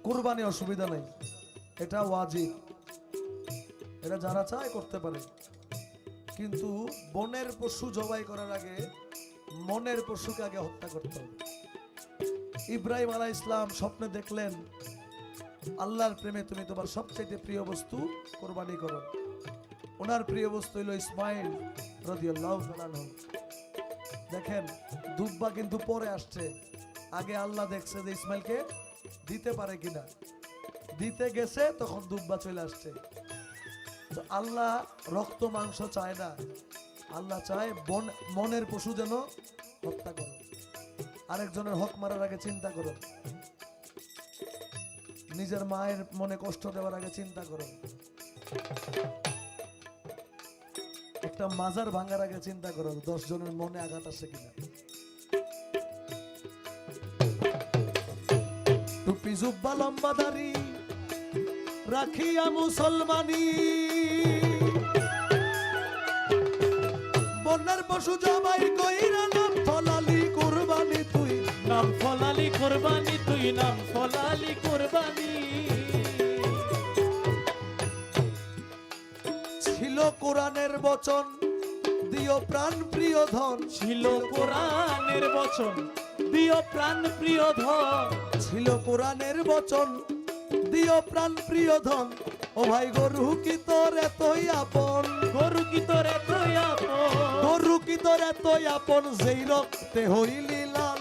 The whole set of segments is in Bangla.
কুরবানি অসুবিধা নেই, এটা ওয়াজিব, এটা যারা চায় করতে পারে। কিন্তু বনের পশু জবাই করার আগে মনের পশুকে আগে হত্যা করতে হবে। ইব্রাহিম আলাইহিস ইসলাম স্বপ্নে দেখলেন আল্লাহর প্রেমে তুমি তোমার সবচেয়ে প্রিয় বস্তু কোরবানি করো। ওনার প্রিয় বস্তু হলো ইসমাইল রাদিয়াল্লাহু তাআলা আনহু। দেখেন দুব্বা কিন্তু পরে আসছে, আগে আল্লাহ দেখছে যে ইসমাইলকে দিতে পারে কিনা, দিতে গেছে তখন দুব্বা চলে আসছে। তো আল্লাহ রক্ত মাংস চায় না, আল্লাহ চায় মনের পশু যেন হত্যা করো। আরেকজনের হক মারার আগে চিন্তা করো, নিজের মায়ের মনে কষ্ট দেওয়ার আগে চিন্তা করো, একটা মাজার ভাঙার আগে চিন্তা করো 10 জনের মনে আঘাত আসে কিনা। টুপি জুব্বা লম্বা দাড়ি রাখিয়া মুসলমানি, বন্যার পশু জবাই কইরা নাম ফলালি কুরবানি তুই, নাম ফলালি কুরবানি তুই, নাম ফলালি কুরবানি। ছিল কোরআনের বচন দিও প্রাণ প্রিয় ধন, ছিল কোরআনের বচন দিও প্রাণ প্রিয় ধন, ছিল কোরআনের বচন দিও প্রাণ প্রিয় ধন। ও ভাই গরু কি তোর এতই আপন, গরু কি তোর এতই আপন, গরু কি তোর এতই আপন, যেই রক্তে হইলি লাল।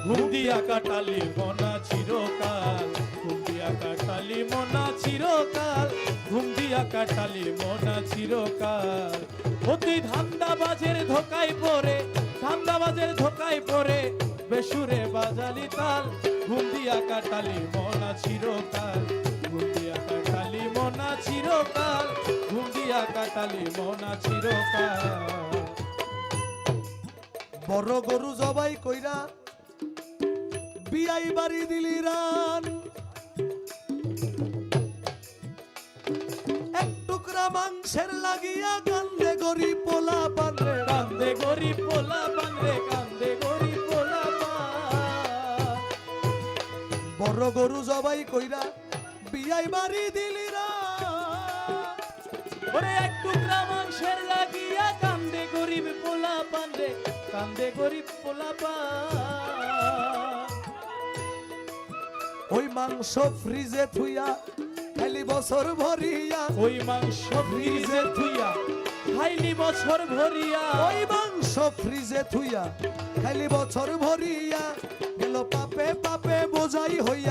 ঘুম দিয়া কাটালি মনা চিরকাল, ঘুম দিয়া কাটালি মনা চিরকাল, ঘুম দিয়া কাটালি মনা চিরকাল। ও তুই ধান্দাবাজের ধোকায় পড়ে, ধান্দাবাজের ধোকায় পড়ে বেসুরে বাজালি তাল। ঘুম দিয়া কাটালি মনা চিরকাল, ঘুম দিয়া কাটালি মনা চিরকাল, ঘুম দিয়া কাটালি মনা চিরকাল। বড় গরু জবাই কইরা বিয়াই বাড়ি দিলি রান, এক টুকরা মাংসের লাগিয়া কান্দে গরিব পোলা পান রে, কান্দে গরিব পোলা পান রে, কান্দে গরিব পোলা পান। বড় গরু জবাই কইরা বিয়াই বাড়ি দিলি রান, ওরে এক টুকরা মাংসের লাগিয়া কান্দে গরিব পোলা পান রে, কান্দে গরিব পোলা পান। ওই মাংস ফ্রিজে থুইয়া খাইলি বছর ভরিয়া, ওই মাংস ফ্রিজে থুইয়া খাইলি বছর ভরিয়া, ওই মাংস ফ্রিজে থুইয়া খাইলি বছর ভরিয়া, গেল পাপে পাপে বোঝাই হইয়া।